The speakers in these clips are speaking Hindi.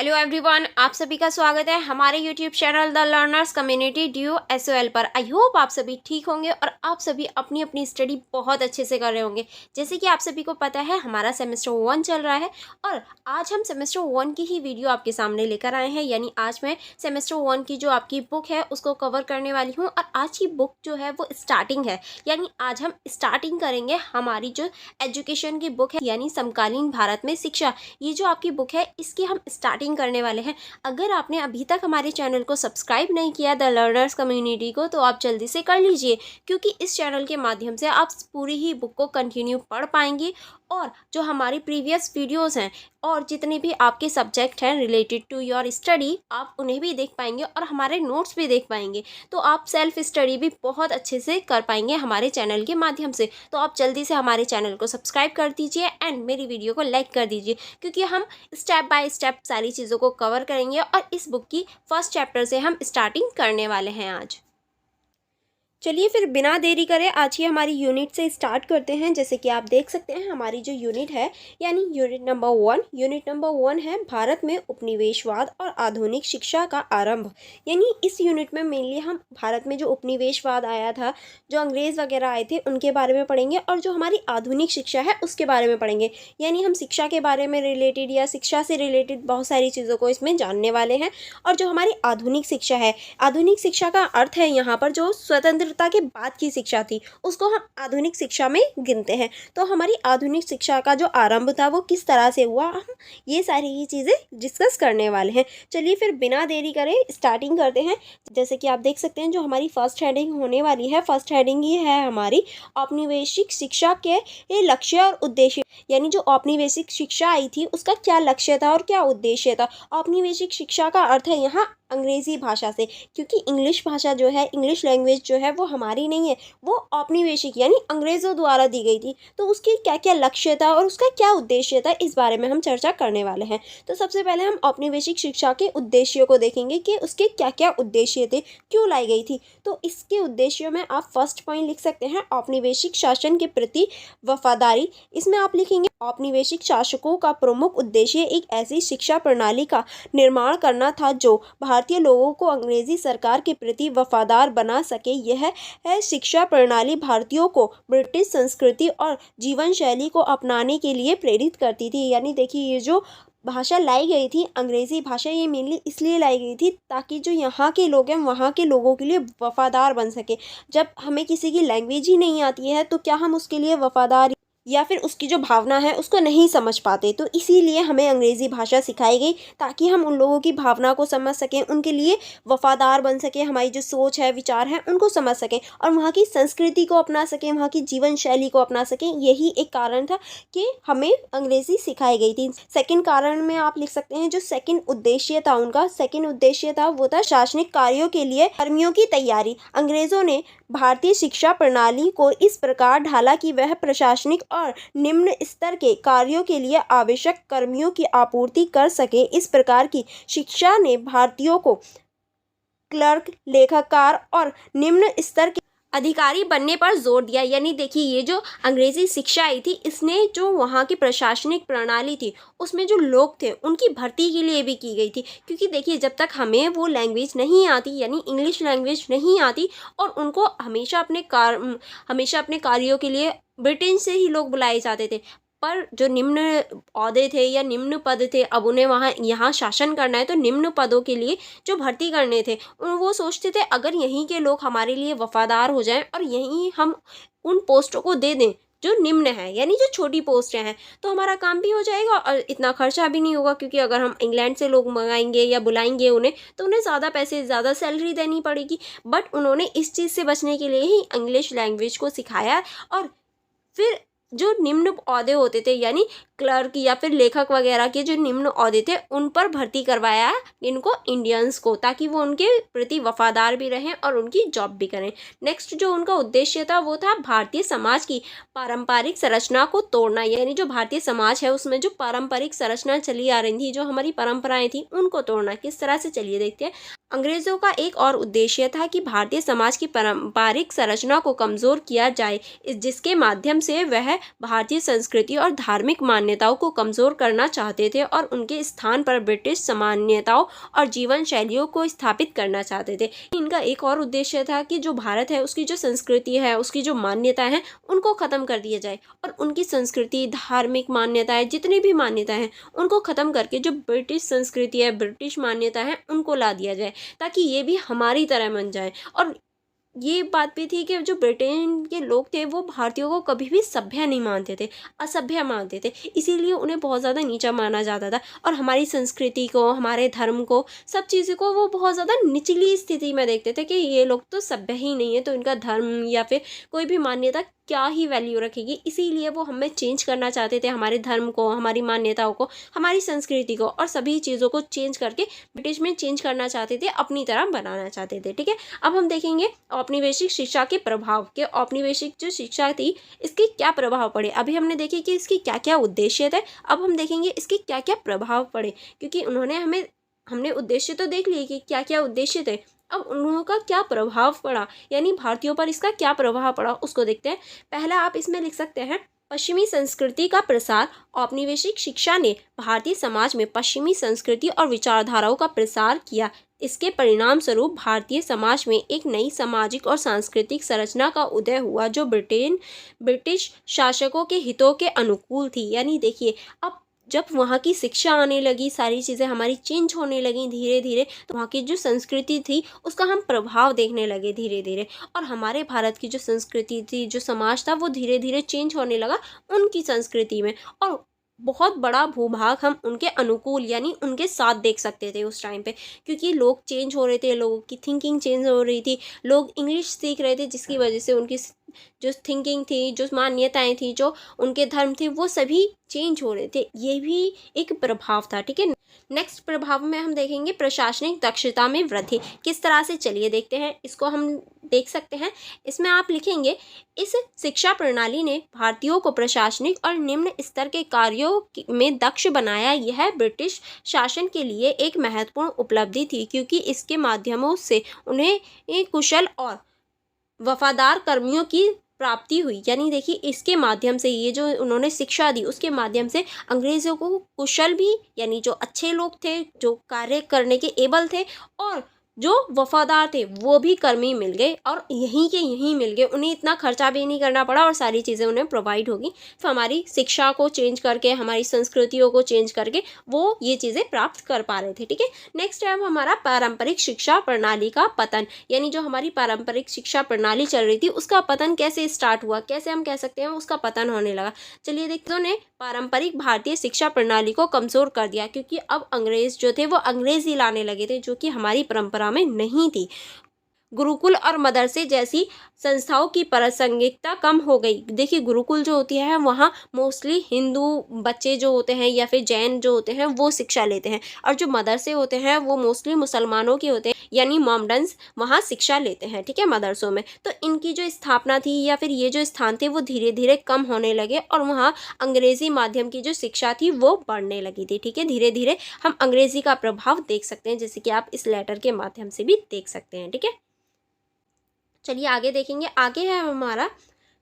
हेलो एवरीवन, आप सभी का स्वागत है हमारे YouTube channel the learners community DU SOL पर। आई होप आप सभी ठीक होंगे और आप सभी अपनी अपनी स्टडी बहुत अच्छे से कर रहे होंगे। जैसे कि आप सभी को पता है हमारा सेमेस्टर 1 चल रहा है और आज हम सेमेस्टर 1 की ही वीडियो आपके सामने लेकर आए हैं। यानी आज मैं सेमेस्टर 1 की जो आपकी बुक है उसको कवर करने वाली हूँ और आज की बुक जो है वो स्टार्टिंग है। यानी आज हम स्टार्टिंग करेंगे हमारी जो एजुकेशन की बुक है यानी समकालीन भारत में शिक्षा। ये जो आपकी बुक है इसकी हम स्टार्टिंग करने वाले हैं। अगर आपने अभी तक हमारे चैनल को सब्सक्राइब नहीं किया द लर्नर्स कम्युनिटी को, तो आप जल्दी से कर लीजिए, क्योंकि इस चैनल के माध्यम से आप पूरी ही बुक को कंटिन्यू पढ़ पाएंगे और जो हमारी प्रीवियस वीडियोस हैं और जितने भी आपके सब्जेक्ट हैं रिलेटेड टू योर स्टडी, आप उन्हें भी देख पाएंगे और हमारे नोट्स भी देख पाएंगे। तो आप सेल्फ स्टडी भी बहुत अच्छे से कर पाएंगे हमारे चैनल के माध्यम से। तो आप जल्दी से हमारे चैनल को सब्सक्राइब कर दीजिए एंड मेरी वीडियो को लाइक कर दीजिए, क्योंकि हम स्टेप बाय स्टेप सारी चीज़ों को कवर करेंगे और इस बुक की फर्स्ट चैप्टर से हम स्टार्टिंग करने वाले हैं आज। चलिए फिर बिना देरी करे आज की हमारी यूनिट से स्टार्ट करते हैं। जैसे कि आप देख सकते हैं हमारी जो यूनिट है यानी यूनिट नंबर 1 है भारत में उपनिवेशवाद और आधुनिक शिक्षा का आरंभ। यानी इस यूनिट में मेनली हम भारत में जो उपनिवेशवाद आया था, जो अंग्रेज़ वगैरह आए थे, उनके बारे में पढ़ेंगे और जो हमारी आधुनिक शिक्षा है उसके बारे में पढ़ेंगे। यानी हम शिक्षा के बारे में रिलेटेड या शिक्षा से रिलेटेड बहुत सारी चीज़ों को इसमें जानने वाले हैं। और जो हमारी आधुनिक शिक्षा है, आधुनिक शिक्षा का अर्थ है यहाँ पर जो स्वतंत्रता के बाद की शिक्षा थी उसको हम आधुनिक शिक्षा में गिनते हैं। तो हमारी आधुनिक शिक्षा का जो आरंभ था वो किस तरह से हुआ, हम ये सारी ही चीज़ें डिस्कस करने वाले हैं। चलिए फिर बिना देरी करे स्टार्टिंग करते हैं। जैसे कि आप देख सकते हैं जो हमारी फर्स्ट हेडिंग होने वाली है, फर्स्ट हेडिंग ये है हमारी औपनिवेशिक शिक्षा के लक्ष्य और उद्देश्य। यानी जो औपनिवेशिक शिक्षा आई थी उसका क्या लक्ष्य था और क्या उद्देश्य था। औपनिवेशिक शिक्षा का अर्थ है यहाँ अंग्रेज़ी भाषा से, क्योंकि इंग्लिश भाषा जो है, इंग्लिश लैंग्वेज जो है वो हमारी नहीं है, वो औपनिवेशिक यानी अंग्रेज़ों द्वारा दी गई थी। तो उसके क्या क्या लक्ष्य था और उसका क्या उद्देश्य था, इस बारे में हम चर्चा करने वाले हैं। तो सबसे पहले हम औपनिवेशिक शिक्षा के उद्देश्यों को देखेंगे कि उसके क्या क्या उद्देश्य थे, क्यों लाई गई थी। तो इसके उद्देश्यों में आप फर्स्ट पॉइंट लिख सकते हैं औपनिवेशिक शासन के प्रति वफादारी। इसमें आप लिखेंगे औपनिवेशिक शासकों का प्रमुख उद्देश्य एक ऐसी शिक्षा प्रणाली का निर्माण करना था जो भारतीय लोगों को अंग्रेजी सरकार के प्रति वफादार बना सके। यह है शिक्षा प्रणाली भारतीयों को ब्रिटिश संस्कृति और जीवन शैली को अपनाने के लिए प्रेरित करती थी। यानी देखिए ये जो भाषा लाई गई थी अंग्रेज़ी भाषा, ये मेनली इसलिए लाई गई थी ताकि जो यहाँ के लोग हैं वहाँ के लोगों के लिए वफादार बन सके। जब हमें किसी की लैंग्वेज ही नहीं आती है तो क्या हम उसके लिए वफादार या फिर उसकी जो भावना है उसको नहीं समझ पाते। तो इसीलिए हमें अंग्रेज़ी भाषा सिखाई गई ताकि हम उन लोगों की भावना को समझ सकें, उनके लिए वफादार बन सकें, हमारी जो सोच है, विचार हैं, उनको समझ सकें और वहाँ की संस्कृति को अपना सकें, वहाँ की जीवन शैली को अपना सकें। यही एक कारण था कि हमें अंग्रेज़ी सिखाई गई थी। सेकंड कारण में आप लिख सकते हैं जो सेकंड उद्देश्य था, उनका सेकंड उद्देश्य था वो था शासनिक कार्यों के लिए कर्मियों की तैयारी। अंग्रेज़ों ने भारतीय शिक्षा प्रणाली को इस प्रकार ढाला कि वह प्रशासनिक और निम्न स्तर के कार्यों के लिए आवश्यक कर्मियों की आपूर्ति कर सके। इस प्रकार की शिक्षा ने भारतीयों को क्लर्क, लेखाकार और निम्न स्तर के अधिकारी बनने पर जोर दिया। यानी देखिए ये जो अंग्रेज़ी शिक्षा आई थी इसने जो वहाँ की प्रशासनिक प्रणाली थी उसमें जो लोग थे उनकी भर्ती के लिए भी की गई थी। क्योंकि देखिए जब तक हमें वो लैंग्वेज नहीं आती यानी इंग्लिश लैंग्वेज नहीं आती और उनको हमेशा अपने कार्यों के लिए ब्रिटेन से ही लोग बुलाए जाते थे। पर जो निम्न ओहदे थे या निम्न पद थे, अब उन्हें यहाँ शासन करना है तो निम्न पदों के लिए जो भर्ती करने थे वो सोचते थे अगर यहीं के लोग हमारे लिए वफादार हो जाएं और यहीं हम उन पोस्टों को दे दें जो निम्न है यानी जो छोटी पोस्टें हैं, तो हमारा काम भी हो जाएगा और इतना खर्चा भी नहीं होगा। क्योंकि अगर हम इंग्लैंड से लोग मंगाएंगे या बुलाएंगे उन्हें तो उन्हें ज़्यादा पैसे, ज़्यादा सैलरी देनी पड़ेगी। बट उन्होंने इस चीज़ से बचने के लिए ही इंग्लिश लैंग्वेज को सिखाया और फिर जो निम्न ओहदे होते थे यानी क्लर्क या फिर लेखक वगैरह के जो निम्न ओहदे थे उन पर भर्ती करवाया इनको इंडियंस को, ताकि वो उनके प्रति वफादार भी रहें और उनकी जॉब भी करें। नेक्स्ट जो उनका उद्देश्य था वो था भारतीय समाज की पारंपरिक संरचना को तोड़ना। यानी जो भारतीय समाज है उसमें जो पारंपरिक संरचना चली आ रही थी, जो हमारी परंपराएं थी, उनको तोड़ना। किस तरह से, चलिए देखते हैं। अंग्रेजों का एक और उद्देश्य था कि भारतीय समाज की पारंपरिक संरचना को कमजोर किया जाए, जिसके माध्यम से वह भारतीय संस्कृति और धार्मिक मान्यता मान्यताओं को कमज़ोर करना चाहते थे और उनके स्थान पर ब्रिटिश सामान्यताओं और जीवन शैलियों को स्थापित करना चाहते थे। इनका एक और उद्देश्य था कि जो भारत है उसकी जो संस्कृति है, उसकी जो मान्यताएं हैं, उनको ख़त्म कर दिया जाए और उनकी संस्कृति, धार्मिक मान्यताएं, जितनी भी मान्यताएं हैं उनको ख़त्म करके जो ब्रिटिश संस्कृति है, ब्रिटिश मान्यता है, उनको ला दिया जाए ताकि ये भी हमारी तरह बन जाए। और ये बात भी थी कि जो ब्रिटेन के लोग थे वो भारतीयों को कभी भी सभ्य नहीं मानते थे, असभ्य मानते थे, इसीलिए उन्हें बहुत ज़्यादा नीचा माना जाता था और हमारी संस्कृति को, हमारे धर्म को, सब चीज़ों को वो बहुत ज़्यादा निचली स्थिति में देखते थे कि ये लोग तो सभ्य ही नहीं है, तो इनका धर्म या फिर कोई भी मान्यता क्या ही वैल्यू रखेगी। इसीलिए वो हमें चेंज करना चाहते थे, हमारे धर्म को, हमारी मान्यताओं को, हमारी संस्कृति को और सभी चीज़ों को चेंज करके ब्रिटिश में चेंज करना चाहते थे, अपनी तरह बनाना चाहते थे। ठीक है, अब हम देखेंगे औपनिवेशिक शिक्षा के प्रभाव के। औपनिवेशिक जो शिक्षा थी इसके क्या प्रभाव पड़े। अभी हमने देखे कि इसके क्या क्या उद्देश्य थे, अब हम देखेंगे इसके क्या क्या प्रभाव पड़े, क्योंकि हमने उद्देश्य तो देख लिए कि क्या क्या उद्देश्य थे, अब उन लोगों का क्या प्रभाव पड़ा, यानी भारतीयों पर इसका क्या प्रभाव पड़ा उसको देखते हैं। पहला आप इसमें लिख सकते हैं पश्चिमी संस्कृति का प्रसार। औपनिवेशिक शिक्षा ने भारतीय समाज में पश्चिमी संस्कृति और विचारधाराओं का प्रसार किया। इसके परिणाम स्वरूप भारतीय समाज में एक नई सामाजिक और सांस्कृतिक संरचना का उदय हुआ जो ब्रिटिश शासकों के हितों के अनुकूल थी। यानी देखिए, अब जब वहाँ की शिक्षा आने लगी, सारी चीज़ें हमारी चेंज होने लगी धीरे धीरे, तो वहाँ की जो संस्कृति थी उसका हम प्रभाव देखने लगे धीरे धीरे, और हमारे भारत की जो संस्कृति थी, जो समाज था, वो धीरे धीरे चेंज होने लगा उनकी संस्कृति में, और बहुत बड़ा भूभाग हम उनके अनुकूल यानी उनके साथ देख सकते थे उस टाइम पे, क्योंकि लोग चेंज हो रहे थे, लोगों की थिंकिंग चेंज हो रही थी, लोग इंग्लिश सीख रहे थे, जिसकी वजह से उनकी जो थिंकिंग थी, जो मान्यताएं थी, जो उनके धर्म थे, वो सभी चेंज हो रहे थे। ये भी एक प्रभाव था। ठीक है, नेक्स्ट प्रभाव में हम देखेंगे प्रशासनिक दक्षता में वृद्धि किस तरह से। चलिए देखते हैं, इसको हम देख सकते हैं। इसमें आप लिखेंगे इस शिक्षा प्रणाली ने भारतीयों को प्रशासनिक और निम्न स्तर के कार्यों में दक्ष बनाया। यह ब्रिटिश शासन के लिए एक महत्वपूर्ण उपलब्धि थी, क्योंकि इसके माध्यमों से उन्हें एक कुशल और वफादार कर्मियों की प्राप्ति हुई। यानी देखिए, इसके माध्यम से, ये जो उन्होंने शिक्षा दी उसके माध्यम से अंग्रेज़ों को कुशल भी, यानी जो अच्छे लोग थे, जो कार्य करने के एबल थे, और जो वफादार थे वो भी कर्मी मिल गए, और यहीं के यहीं मिल गए। उन्हें इतना खर्चा भी नहीं करना पड़ा और सारी चीज़ें उन्हें प्रोवाइड होगी। तो हमारी शिक्षा को चेंज करके, हमारी संस्कृतियों को चेंज करके वो ये चीज़ें प्राप्त कर पा रहे थे। ठीक है, नेक्स्ट है अब हमारा पारंपरिक शिक्षा प्रणाली का पतन। यानी जो हमारी पारंपरिक शिक्षा प्रणाली चल रही थी उसका पतन कैसे स्टार्ट हुआ, कैसे हम कह सकते हैं उसका पतन होने लगा। चलिए देखते हैं, पारंपरिक भारतीय शिक्षा प्रणाली को कमज़ोर कर दिया, क्योंकि अब अंग्रेज़ जो थे वो अंग्रेज़ी लाने लगे थे, जो कि हमारी परंपरा में नहीं थी। गुरुकुल और मदरसे जैसी संस्थाओं की प्रासंगिकता कम हो गई। देखिए, गुरुकुल जो होती है वहाँ मोस्टली हिंदू बच्चे जो होते हैं या फिर जैन जो होते हैं वो शिक्षा लेते हैं, और जो मदरसे होते हैं वो मोस्टली मुसलमानों के होते हैं, यानी मोमडन्स वहाँ शिक्षा लेते हैं। ठीक है, मदरसों में। तो इनकी जो स्थापना थी या फिर ये जो स्थान थे वो धीरे धीरे कम होने लगे, और वहाँ अंग्रेज़ी माध्यम की जो शिक्षा थी वो बढ़ने लगी थी। ठीक है, धीरे धीरे हम अंग्रेज़ी का प्रभाव देख सकते हैं, जैसे कि आप इस लेटर के माध्यम से भी देख सकते हैं। ठीक है, चलिए आगे देखेंगे। आगे है हमारा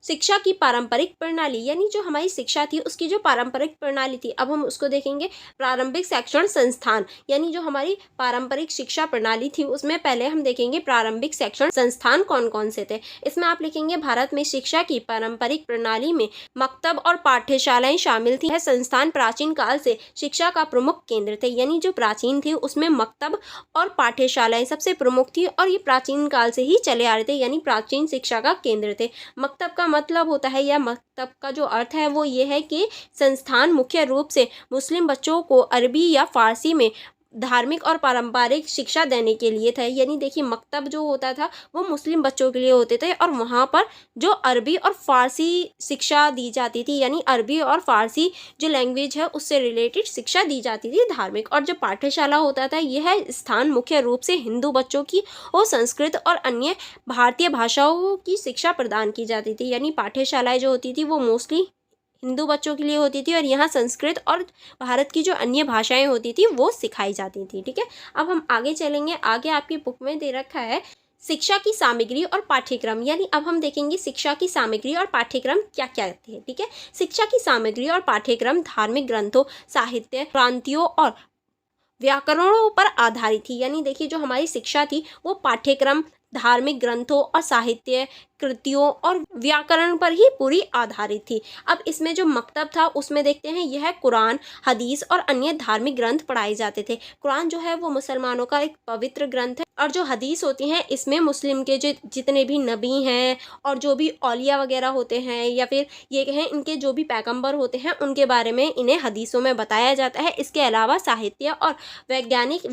शिक्षा की पारंपरिक प्रणाली, यानी जो हमारी शिक्षा थी उसकी जो पारंपरिक प्रणाली थी, अब हम उसको देखेंगे। प्रारंभिक शिक्षण संस्थान, यानी जो हमारी पारंपरिक शिक्षा प्रणाली थी उसमें पहले हम देखेंगे प्रारंभिक शिक्षण संस्थान कौन कौन से थे। इसमें आप लिखेंगे भारत में शिक्षा की पारंपरिक प्रणाली में मकतब और पाठशालाएं शामिल थी। यह संस्थान प्राचीन काल से शिक्षा का प्रमुख केंद्र थे, यानी जो प्राचीन थे उसमें मकतब और पाठशालाएं सबसे प्रमुख थी, और ये प्राचीन काल से ही चले आ रहे थे, यानी प्राचीन शिक्षा का केंद्र थे। मकतब का मतलब होता है, या मकतब का जो अर्थ है वो ये है कि संस्थान मुख्य रूप से मुस्लिम बच्चों को अरबी या फारसी में धार्मिक और पारंपरिक शिक्षा देने के लिए था। यानी देखिए, मकतब जो होता था वो मुस्लिम बच्चों के लिए होते थे, और वहाँ पर जो अरबी और फारसी शिक्षा दी जाती थी, यानी अरबी और फारसी जो लैंग्वेज है उससे रिलेटेड शिक्षा दी जाती थी धार्मिक। और जो पाठशाला होता था यह स्थान मुख्य रूप से हिंदू बच्चों की और संस्कृत और अन्य भारतीय भाषाओं की शिक्षा प्रदान की जाती थी। यानी पाठशालाएँ जो होती थी वो मोस्टली हिंदू बच्चों के लिए होती थी, और यहाँ संस्कृत और भारत की जो अन्य भाषाएं होती थी वो सिखाई जाती थी। ठीक है, अब हम आगे चलेंगे। आगे आपकी बुक में दे रखा है शिक्षा की सामग्री और पाठ्यक्रम, यानी अब हम देखेंगे शिक्षा की सामग्री और पाठ्यक्रम क्या क्या थे। ठीक है, शिक्षा की सामग्री और पाठ्यक्रम धार्मिक ग्रंथों, साहित्य, क्रांतियों और व्याकरणों पर आधारित थी। यानी देखिए जो हमारी शिक्षा थी वो पाठ्यक्रम, धार्मिक ग्रंथों और साहित्य कृतियों और व्याकरण पर ही पूरी आधारित थी। अब इसमें जो मकतब था उसमें देखते हैं यह कुरान, हदीस और अन्य धार्मिक ग्रंथ पढ़ाए जाते थे। कुरान जो है वो मुसलमानों का एक पवित्र ग्रंथ है, और जो हदीस होती हैं इसमें मुस्लिम के जो जितने भी नबी हैं और जो भी औलिया वगैरह होते हैं, या फिर ये कहें इनके जो भी पैगंबर होते हैं उनके बारे में इन्हें हदीसों में बताया जाता है। इसके अलावा साहित्य और वैज्ञानिक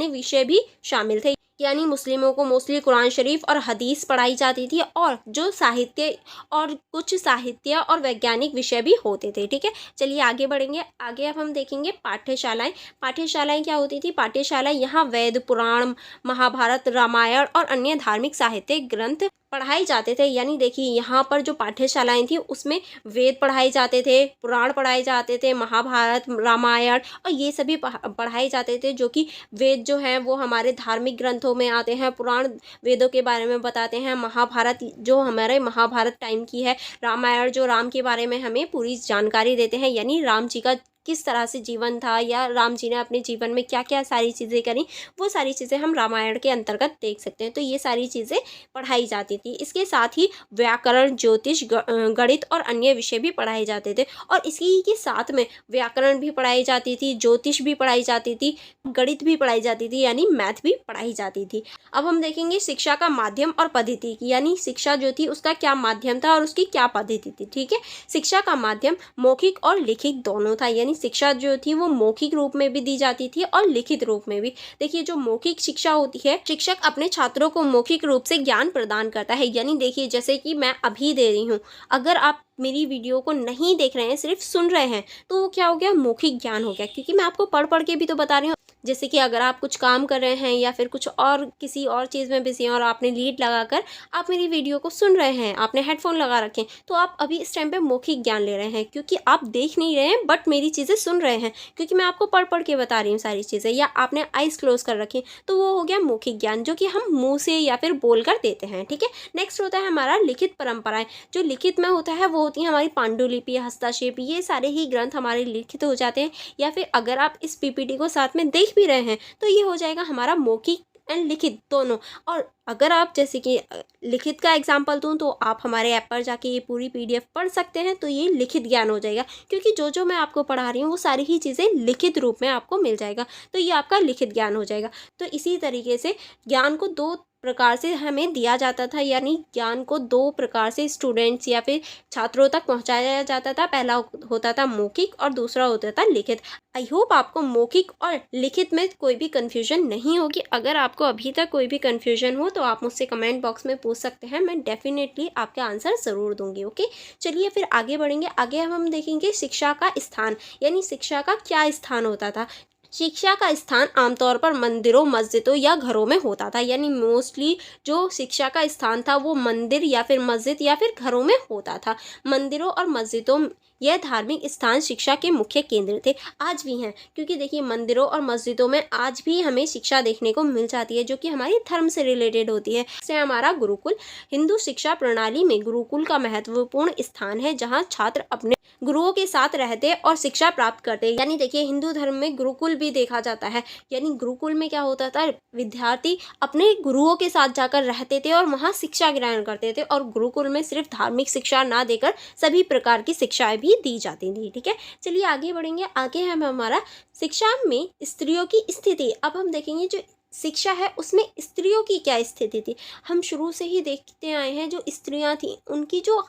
विषय भी शामिल थे। यानी मुस्लिमों को मोस्टली कुरान शरीफ और हदीस पढ़ाई जाती थी, और जो साहित्य और कुछ साहित्य और वैज्ञानिक विषय भी होते थे। ठीक है, चलिए आगे बढ़ेंगे। आगे अब हम देखेंगे पाठ्यशालाएं। पाठ्यशालाएं क्या होती थी? पाठ्यशालाएं यहाँ वेद, पुराण, महाभारत, रामायण और अन्य धार्मिक साहित्य ग्रंथ पढ़ाए जाते थे। यानी देखिए यहाँ पर जो पाठ्यशालाएं थी उसमें वेद पढ़ाए जाते थे, पुराण पढ़ाए जाते थे, महाभारत, रामायण और ये सभी पढ़ाए जाते थे। जो कि वेद जो हैं वो हमारे धार्मिक ग्रंथों में आते हैं, पुराण वेदों के बारे में बताते हैं, महाभारत जो हमारे महाभारत टाइम की है, रामायण जो राम के बारे में हमें पूरी जानकारी देते हैं, यानी राम जी का किस तरह से जीवन था या राम जी ने अपने जीवन में क्या क्या सारी चीज़ें करी, वो सारी चीज़ें हम रामायण के अंतर्गत देख सकते हैं। तो ये सारी चीज़ें पढ़ाई जाती थी। इसके साथ ही व्याकरण, ज्योतिष, गणित और अन्य विषय भी पढ़ाए जाते थे, और इसी के साथ में व्याकरण भी पढ़ाई जाती थी, ज्योतिष भी पढ़ाई जाती थी, गणित भी पढ़ाई जाती थी, यानी मैथ भी पढ़ाई जाती थी। अब हम देखेंगे शिक्षा का माध्यम और पद्धति, यानी शिक्षा जो थी उसका क्या माध्यम था और उसकी क्या पद्धति थी। ठीक है, शिक्षा का माध्यम मौखिक और लिखित दोनों था। यानी शिक्षा जो थी वो मौखिक रूप में भी दी जाती थी और लिखित रूप में भी। देखिए जो मौखिक शिक्षा होती है, शिक्षक अपने छात्रों को मौखिक रूप से ज्ञान प्रदान करता है। यानी देखिए जैसे कि मैं अभी दे रही हूँ, अगर आप मेरी वीडियो को नहीं देख रहे हैं, सिर्फ सुन रहे हैं, तो वो क्या हो गया? मौखिक ज्ञान हो गया, क्योंकि मैं आपको पढ़ पढ़ के भी तो बता रही हूँ। जैसे कि अगर आप कुछ काम कर रहे हैं या फिर कुछ और किसी और चीज़ में बिजी हैं और आपने लीड लगाकर आप मेरी वीडियो को सुन रहे हैं, आपने हेडफोन लगा रखे हैं, तो आप अभी इस टाइम पे मौखिक ज्ञान ले रहे हैं, क्योंकि आप देख नहीं रहे हैं बट मेरी चीज़ें सुन रहे हैं, क्योंकि मैं आपको पढ़ पढ़ के बता रही हूँ सारी चीज़ें। या आपने आइज क्लोज कर रखी, तो वो हो गया मौखिक ज्ञान, जो कि हम मुँह से या फिर बोल कर देते हैं। ठीक है, नेक्स्ट होता है हमारा लिखित परंपराएं। जो लिखित में होता है वो होती है हमारी पांडुलिपि, हस्तक्षेप, ये सारे ही ग्रंथ हमारे लिखित हो जाते हैं। या फिर अगर आप इस पीपीटी को साथ में देख भी रहे हैं तो ये हो जाएगा हमारा मौखिक एंड लिखित दोनों। और अगर आप जैसे कि लिखित का एग्जाम्पल दूं तो आप हमारे ऐप पर जाके ये पूरी पीडीएफ पढ़ सकते हैं, तो ये लिखित ज्ञान हो जाएगा, क्योंकि जो जो मैं आपको पढ़ा रही हूँ वो सारी ही चीज़ें लिखित रूप में आपको मिल जाएगा, तो ये आपका लिखित ज्ञान हो जाएगा। तो इसी तरीके से ज्ञान को दो प्रकार से हमें दिया जाता था, यानी ज्ञान को दो प्रकार से स्टूडेंट्स या फिर छात्रों तक पहुंचाया जाता था। पहला होता था मौखिक और दूसरा होता था लिखित। आई होप आपको मौखिक और लिखित में कोई भी कन्फ्यूजन नहीं होगी। अगर आपको अभी तक कोई भी कन्फ्यूजन हो तो आप मुझसे कमेंट बॉक्स में पूछ सकते हैं, मैं डेफिनेटली आपका आंसर ज़रूर दूंगी। ओके, चलिए फिर आगे बढ़ेंगे। आगे हम देखेंगे शिक्षा का स्थान, यानी शिक्षा का क्या स्थान होता था। शिक्षा का स्थान आमतौर पर मंदिरों, मस्जिदों या घरों में होता था। यानी मोस्टली जो शिक्षा का स्थान था वो मंदिर या फिर मस्जिद या फिर घरों में होता था। मंदिरों और मस्जिदों यह धार्मिक स्थान शिक्षा के मुख्य केंद्र थे, आज भी हैं, क्योंकि देखिए मंदिरों और मस्जिदों में आज भी हमें शिक्षा देखने को मिल जाती है जो कि हमारी धर्म से रिलेटेड होती है। जैसे हमारा गुरुकुल, हिंदू शिक्षा प्रणाली में गुरुकुल का महत्वपूर्ण स्थान है, जहाँ छात्र अपने गुरुओं के साथ रहते और शिक्षा प्राप्त करते। यानी देखिए हिंदू धर्म में गुरुकुल भी देखा जाता है। यानी गुरुकुल में क्या होता था, विद्यार्थी अपने गुरुओं के साथ जाकर रहते थे और वहाँ शिक्षा ग्रहण करते थे, और गुरुकुल में सिर्फ धार्मिक शिक्षा ना देकर सभी प्रकार की शिक्षाएं भी दी जाती थी। ठीक है, चलिए आगे बढ़ेंगे। आगे हम हमारा शिक्षा में स्त्रियों की स्थिति। अब हम देखेंगे जो शिक्षा है उसमें स्त्रियों की क्या स्थिति थी। हम शुरू से ही देखते आए हैं जो स्त्रियां थी उनकी जो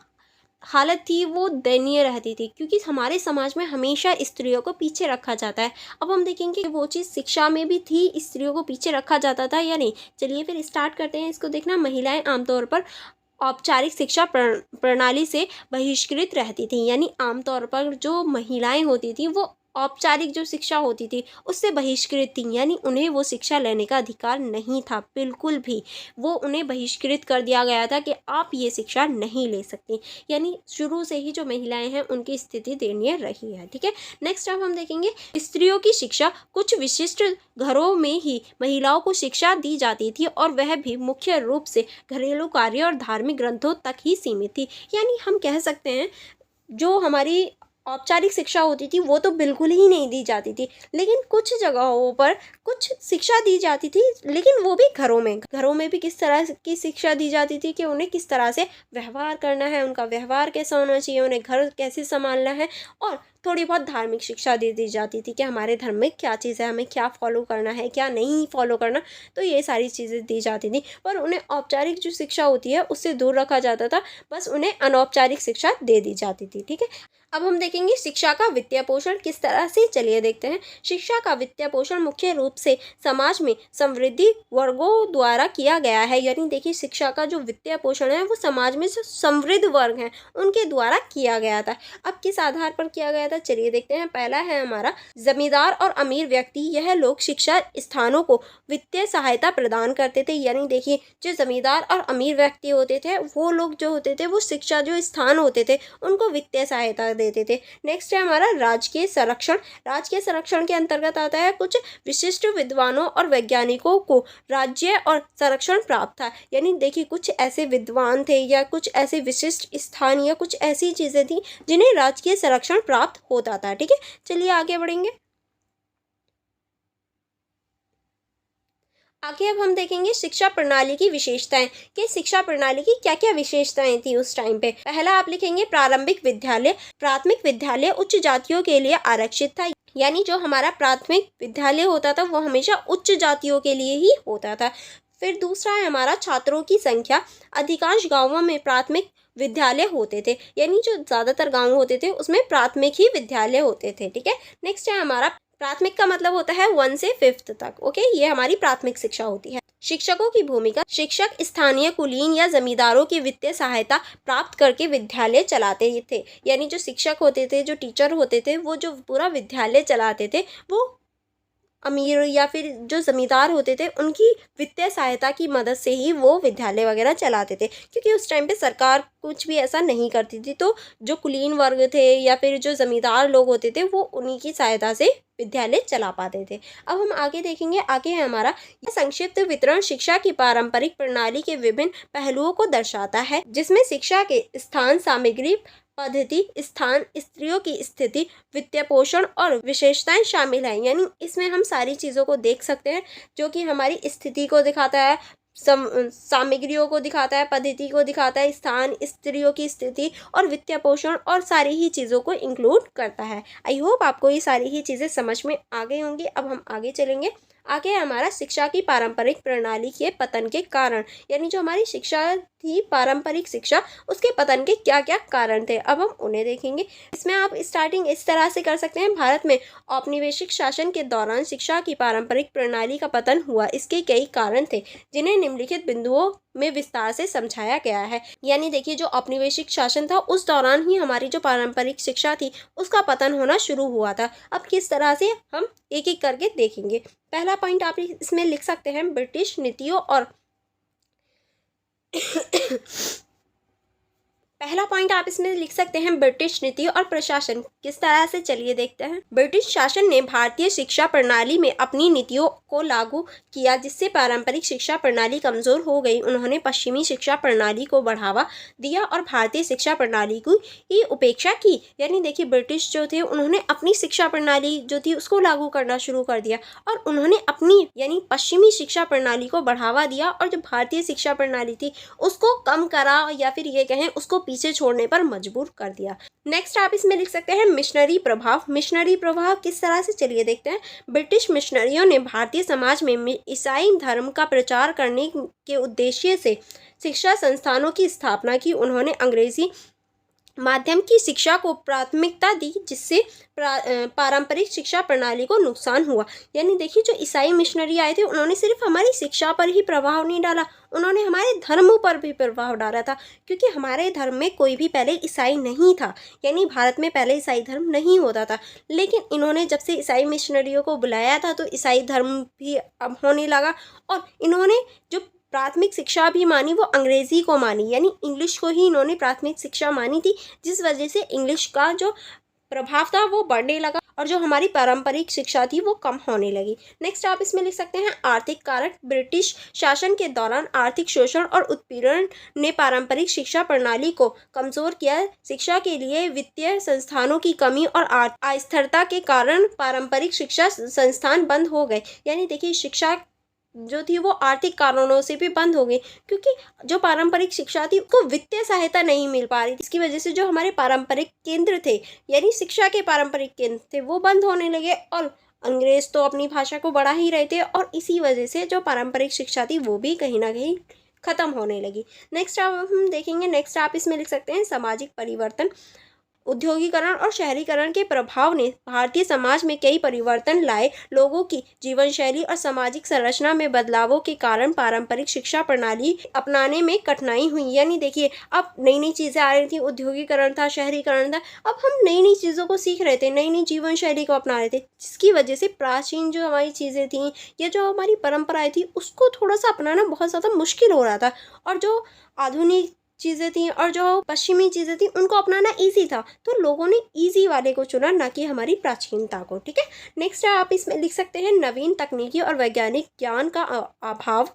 हालत थी वो दयनीय रहती थी, क्योंकि हमारे समाज में हमेशा स्त्रियों को पीछे रखा जाता है। अब हम देखेंगे वो चीज़ शिक्षा में भी थी, स्त्रियों को पीछे रखा जाता था या नहीं। चलिए फिर स्टार्ट करते हैं इसको देखना। महिलाएं आमतौर पर औपचारिक शिक्षा प्रणाली से बहिष्कृत रहती थी। यानी आमतौर पर जो महिलाएं होती थी वो औपचारिक जो शिक्षा होती थी उससे बहिष्कृत थी, यानी उन्हें वो शिक्षा लेने का अधिकार नहीं था बिल्कुल भी। वो उन्हें बहिष्कृत कर दिया गया था कि आप ये शिक्षा नहीं ले सकती। यानी शुरू से ही जो महिलाएं हैं उनकी स्थिति दयनीय रही है। ठीक है, नेक्स्ट अब हम देखेंगे स्त्रियों की शिक्षा। कुछ विशिष्ट घरों में ही महिलाओं को शिक्षा दी जाती थी और वह भी मुख्य रूप से घरेलू कार्य और धार्मिक ग्रंथों तक ही सीमित थी। यानी हम कह सकते हैं जो हमारी औपचारिक शिक्षा होती थी वो तो बिल्कुल ही नहीं दी जाती थी, लेकिन कुछ जगहों पर कुछ शिक्षा दी जाती थी, लेकिन वो भी घरों में भी किस तरह की शिक्षा दी जाती थी कि उन्हें किस तरह से व्यवहार करना है, उनका व्यवहार कैसा होना चाहिए, उन्हें घर कैसे संभालना है, और थोड़ी बहुत धार्मिक शिक्षा दे दी जाती थी कि हमारे धर्म में क्या चीज़ है, हमें क्या फॉलो करना है, क्या नहीं फॉलो करना। तो ये सारी चीज़ें दी जाती थी, पर उन्हें औपचारिक जो शिक्षा होती है उससे दूर रखा जाता था, बस उन्हें अनौपचारिक शिक्षा दे दी जाती थी। ठीक है, अब हम देखेंगे शिक्षा का वित्तीय पोषण किस तरह से। चलिए देखते हैं। शिक्षा का वित्तीय पोषण मुख्य रूप से समाज में समृद्धि वर्गों द्वारा किया गया है। यानी देखिए शिक्षा का जो वित्तीय पोषण है वो समाज में जो समृद्ध वर्ग हैं उनके द्वारा किया गया था। अब किस आधार पर किया गया था, चलिए देखते हैं। पहला है हमारा जमींदार और अमीर व्यक्ति। यह लोग शिक्षा स्थानों को वित्तीय सहायता प्रदान करते थे। यानी देखिए जो जमींदार और अमीर व्यक्ति होते थे वो लोग जो होते थे वो शिक्षा जो स्थान होते थे उनको वित्तीय सहायता देते थे। नेक्स्ट है हमारा राजकीय संरक्षण। राजकीय संरक्षण के अंतर्गत आता है कुछ विशिष्ट विद्वानों और वैज्ञानिकों को राज्य और संरक्षण प्राप्त था। यानी देखिए कुछ ऐसे विद्वान थे या कुछ ऐसे विशिष्ट स्थान या कुछ ऐसी चीजें थी जिन्हें राजकीय संरक्षण प्राप्त होता था। ठीक है, चलिए आगे बढ़ेंगे। आगे अब हम देखेंगे शिक्षा प्रणाली की विशेषताएं कि शिक्षा प्रणाली की क्या क्या विशेषताएं थी उस टाइम पे। पहला आप लिखेंगे प्रारंभिक विद्यालय। प्राथमिक विद्यालय उच्च जातियों के लिए आरक्षित था। यानी जो हमारा प्राथमिक विद्यालय होता था वो हमेशा उच्च जातियों के लिए ही होता था। फिर दूसरा है हमारा छात्रों की संख्या। अधिकांश गांवों में प्राथमिक विद्यालय होते थे। यानी जो ज़्यादातर गांव होते थे उसमें प्राथमिक ही विद्यालय होते थे। ठीक है, नेक्स्ट है हमारा प्राथमिक का मतलब होता है 1 से 5th तक। ओके, ये हमारी प्राथमिक शिक्षा होती है। शिक्षकों की भूमिका। शिक्षक स्थानीय कुलीन या जमींदारों की वित्तीय सहायता प्राप्त करके विद्यालय चलाते थे। यानी जो शिक्षक होते थे, जो टीचर होते थे, वो जो पूरा विद्यालय चलाते थे वो अमीर या फिर जो ज़मींदार होते थे उनकी वित्तीय सहायता की मदद से ही वो विद्यालय वगैरह चलाते थे, क्योंकि उस टाइम पे सरकार कुछ भी ऐसा नहीं करती थी। तो जो कुलीन वर्ग थे या फिर जो ज़मींदार लोग होते थे वो उन्हीं की सहायता से विद्यालय चला पाते थे। अब हम आगे देखेंगे। आगे है हमारा यह संक्षिप्त वितरण शिक्षा की पारंपरिक प्रणाली के विभिन्न पहलुओं को दर्शाता है, जिसमें शिक्षा के स्थान, सामग्री, पद्धति, स्थान, स्त्रियों की स्थिति, वित्तीय पोषण और विशेषताएं शामिल हैं। यानी इसमें हम सारी चीज़ों को देख सकते हैं जो कि हमारी स्थिति को दिखाता है, सामग्रियों को दिखाता है, पद्धति को दिखाता है, स्थान, स्त्रियों की स्थिति और वित्तीय पोषण और सारी ही चीज़ों को इंक्लूड करता है। आई होप आपको ये सारी ही चीज़ें समझ में आ गई होंगी। अब हम आगे चलेंगे। आगे हमारा शिक्षा की पारंपरिक प्रणाली के पतन के कारण। यानी जो हमारी शिक्षा थी पारंपरिक शिक्षा, उसके पतन के क्या क्या कारण थे, अब हम उन्हें देखेंगे। इसमें आप स्टार्टिंग इस तरह से कर सकते हैं। भारत में औपनिवेशिक शासन के दौरान शिक्षा की पारंपरिक प्रणाली का पतन हुआ। इसके कई कारण थे जिन्हें निम्नलिखित बिंदुओं में विस्तार से समझाया गया है। यानी देखिए जो औपनिवेशिक शासन था उस दौरान ही हमारी जो पारंपरिक शिक्षा थी उसका पतन होना शुरू हुआ था। अब किस तरह से हम एक एक करके देखेंगे। पहला पॉइंट आप इसमें लिख सकते हैं ब्रिटिश नीतियों और पहला पॉइंट आप इसमें लिख सकते हैं ब्रिटिश नीति और प्रशासन। किस तरह से, चलिए देखते हैं। ब्रिटिश शासन ने भारतीय शिक्षा प्रणाली में अपनी नीतियों को लागू किया, जिससे पारंपरिक शिक्षा प्रणाली कमजोर हो गई। उन्होंने पश्चिमी शिक्षा प्रणाली को बढ़ावा दिया और भारतीय शिक्षा प्रणाली की उपेक्षा की। यानी देखिए ब्रिटिश जो थे उन्होंने अपनी शिक्षा प्रणाली जो थी उसको लागू करना शुरू कर दिया और उन्होंने अपनी यानी पश्चिमी शिक्षा प्रणाली को बढ़ावा दिया और जो भारतीय शिक्षा प्रणाली थी उसको कम करा या फिर ये कहें उसको पीछे छोड़ने पर मजबूर कर दिया। नेक्स्ट आप इसमें लिख सकते हैं मिशनरी प्रभाव। मिशनरी प्रभाव किस तरह से, चलिए देखते हैं। ब्रिटिश मिशनरियों ने भारतीय समाज में ईसाई धर्म का प्रचार करने के उद्देश्य से शिक्षा संस्थानों की स्थापना की। उन्होंने अंग्रेजी माध्यम की शिक्षा को प्राथमिकता दी, जिससे पारंपरिक शिक्षा प्रणाली को नुकसान हुआ। यानी देखिए, जो ईसाई मिशनरी आए थे उन्होंने सिर्फ हमारी शिक्षा पर ही प्रभाव नहीं डाला, उन्होंने हमारे धर्म पर भी प्रभाव डाला था, क्योंकि हमारे धर्म में कोई भी पहले ईसाई नहीं था। यानी भारत में पहले ईसाई धर्म नहीं होता था, लेकिन इन्होंने जब से ईसाई मिशनरियों को बुलाया था तो ईसाई धर्म भी अब होने लगा। और इन्होंने जो प्राथमिक शिक्षा भी मानी वो अंग्रेज़ी को मानी, यानी इंग्लिश को ही इन्होंने प्राथमिक शिक्षा मानी थी, जिस वजह से इंग्लिश का जो प्रभाव था वो बढ़ने लगा और जो हमारी पारंपरिक शिक्षा थी वो कम होने लगी। नेक्स्ट आप इसमें लिख सकते हैं आर्थिक कारक। ब्रिटिश शासन के दौरान आर्थिक शोषण और उत्पीड़न ने पारंपरिक शिक्षा प्रणाली को कमजोर किया। शिक्षा के लिए वित्तीय संस्थानों की कमी और अस्थिरता के कारण पारंपरिक शिक्षा संस्थान बंद हो गए। यानी देखिए, शिक्षा जो थी वो आर्थिक कारणों से भी बंद हो गई, क्योंकि जो पारंपरिक शिक्षा थी उसको वित्तीय सहायता नहीं मिल पा रही थी। इसकी वजह से जो हमारे पारंपरिक केंद्र थे, यानी शिक्षा के पारंपरिक केंद्र थे, वो बंद होने लगे और अंग्रेज तो अपनी भाषा को बढ़ा ही रहे थे और इसी वजह से जो पारंपरिक शिक्षा थी वो भी कहीं ना कहीं खत्म होने लगी। नेक्स्ट आप हम देखेंगे, नेक्स्ट आप इसमें लिख सकते हैं सामाजिक परिवर्तन। औद्योगिकरण और शहरीकरण के प्रभाव ने भारतीय समाज में कई परिवर्तन लाए। लोगों की जीवन शैली और सामाजिक संरचना में बदलावों के कारण पारंपरिक शिक्षा प्रणाली अपनाने में कठिनाई हुई। यानी देखिए, अब नई नई चीज़ें आ रही थी, औद्योगिकरण था, शहरीकरण था, अब हम नई नई चीज़ों को सीख रहे थे, नई नई जीवन शैली को अपना रहे थे, जिसकी वजह से प्राचीन जो हमारी चीज़ें थी या जो हमारी परंपराएं थी उसको थोड़ा सा अपनाना बहुत ज़्यादा मुश्किल हो रहा था, और जो आधुनिक चीज़ें थी और जो पश्चिमी चीज़ें थी उनको अपनाना इजी था, तो लोगों ने इजी वाले को चुना, ना कि हमारी प्राचीनता को। ठीक है, नेक्स्ट आप इसमें लिख सकते हैं नवीन तकनीकी और वैज्ञानिक ज्ञान का अभाव।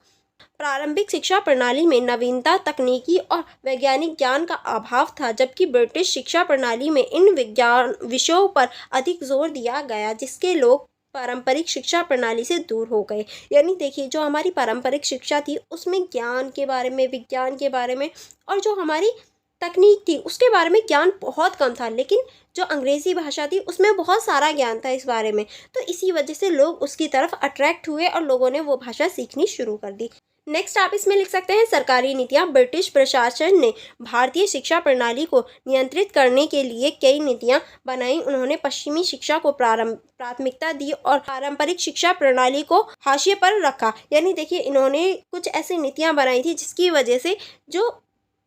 प्रारंभिक शिक्षा प्रणाली में नवीनता, तकनीकी और वैज्ञानिक ज्ञान का अभाव था, जबकि ब्रिटिश शिक्षा प्रणाली में इन विज्ञान विषयों पर अधिक जोर दिया गया, जिसके लोग पारंपरिक शिक्षा प्रणाली से दूर हो गए। यानी देखिए, जो हमारी पारंपरिक शिक्षा थी उसमें ज्ञान के बारे में, विज्ञान के बारे में और जो हमारी तकनीक थी उसके बारे में ज्ञान बहुत कम था, लेकिन जो अंग्रेज़ी भाषा थी उसमें बहुत सारा ज्ञान था इस बारे में, तो इसी वजह से लोग उसकी तरफ अट्रैक्ट हुए और लोगों ने वो भाषा सीखनी शुरू कर दी। नेक्स्ट आप इसमें लिख सकते हैं सरकारी नीतियाँ। ब्रिटिश प्रशासन ने भारतीय शिक्षा प्रणाली को नियंत्रित करने के लिए कई नीतियाँ बनाई। उन्होंने पश्चिमी शिक्षा को प्राथमिकता दी और पारंपरिक शिक्षा प्रणाली को हाशिए पर रखा। यानी देखिए, इन्होंने कुछ ऐसी नीतियाँ बनाई थी जिसकी वजह से जो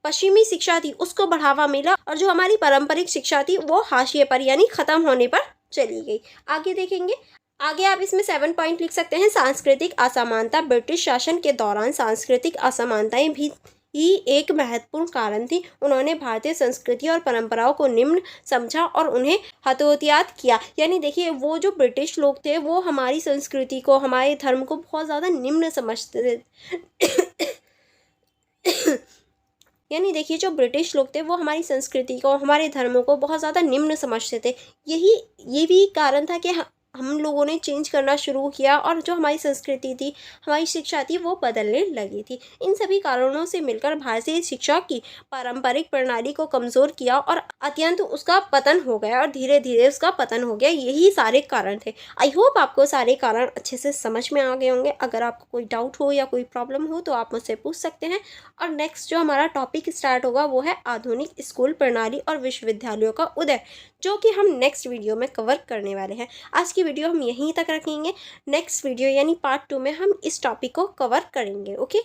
पश्चिमी शिक्षा थी उसको बढ़ावा मिला और जो हमारी पारंपरिक शिक्षा थी वो हाशिए पर यानी खत्म होने पर चली गई। आगे देखेंगे, आगे आप इसमें 7 पॉइंट लिख सकते हैं सांस्कृतिक असमानता। ब्रिटिश शासन के दौरान सांस्कृतिक असमानताएं भी ही एक महत्वपूर्ण कारण थी। उन्होंने भारतीय संस्कृति और परंपराओं को निम्न समझा और उन्हें हतोत्साहित किया। यानी देखिए, वो जो ब्रिटिश लोग थे वो हमारी संस्कृति को, हमारे धर्म को बहुत ज़्यादा निम्न समझते थे। यानी देखिए, जो ब्रिटिश लोग थे वो हमारी संस्कृति को, हमारे धर्मों को बहुत ज़्यादा निम्न समझते थे। ये भी कारण था कि हम लोगों ने चेंज करना शुरू किया और जो हमारी संस्कृति थी, हमारी शिक्षा थी वो बदलने लगी थी। इन सभी कारणों से मिलकर भारतीय शिक्षा की पारंपरिक प्रणाली को कमज़ोर किया और अत्यंत उसका पतन हो गया और धीरे धीरे उसका पतन हो गया। यही सारे कारण थे। आई होप आपको सारे कारण अच्छे से समझ में आ गए होंगे। अगर आपको कोई डाउट हो या कोई प्रॉब्लम हो तो आप मुझसे पूछ सकते हैं। और नेक्स्ट जो हमारा टॉपिक स्टार्ट होगा वो है आधुनिक स्कूल प्रणाली और विश्वविद्यालयों का उदय, जो कि हम नेक्स्ट वीडियो में कवर करने वाले हैं। आज की वीडियो हम यहीं तक रखेंगे। नेक्स्ट वीडियो यानी पार्ट 2 में हम इस टॉपिक को कवर करेंगे। Okay,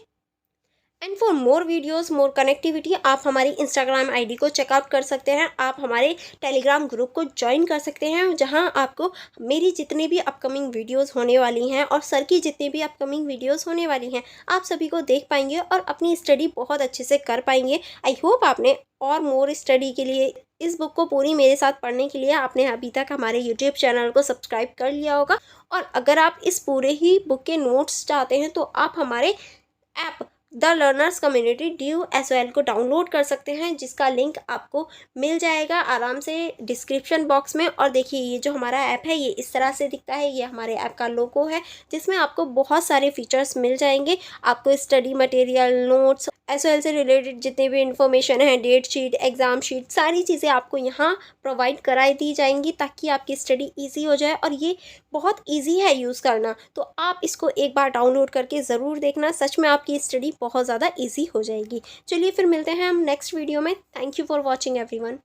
and for more videos, more connectivity, आप हमारी इंस्टाग्राम आईडी को चेकआउट कर सकते हैं। आप हमारे टेलीग्राम ग्रुप को ज्वाइन कर सकते हैं, जहां आपको मेरी जितनी भी अपकमिंग वीडियोस होने वाली हैं और सर की जितनी भी अपकमिंग वीडियोस होने वाली हैं, आप सभी को देख पाएंगे और अपनी स्टडी बहुत अच्छे से कर पाएंगे। आई होप आपने और मोर स्टडी के लिए, इस बुक को पूरी मेरे साथ पढ़ने के लिए आपने अभी तक हमारे यूट्यूब चैनल को सब्सक्राइब कर लिया होगा। और अगर आप इस पूरे ही बुक के नोट्स चाहते हैं तो आप हमारे app the learners community DUSOL को डाउनलोड कर सकते हैं, जिसका लिंक आपको मिल जाएगा आराम से डिस्क्रिप्शन बॉक्स में। और देखिए, ये जो हमारा ऐप है ये इस तरह से दिखता है। ये हमारे ऐप का लोगो है, जिसमें आपको बहुत सारे फीचर्स मिल जाएंगे। आपको स्टडी मटेरियल, नोट्स, SOL से रिलेटेड जितने भी इन्फॉर्मेशन है, डेट शीट, एग्ज़ाम शीट, सारी चीज़ें आपको यहाँ प्रोवाइड कराई दी जाएंगी, ताकि आपकी स्टडी ईजी हो जाए। और ये बहुत ईजी है यूज़ करना, तो आप इसको एक बार डाउनलोड करके ज़रूर देखना। सच में आपकी स्टडी बहुत ज़्यादा ईजी हो जाएगी। चलिए फिर मिलते हैं हम नेक्स्ट वीडियो में। Thank you for watching everyone.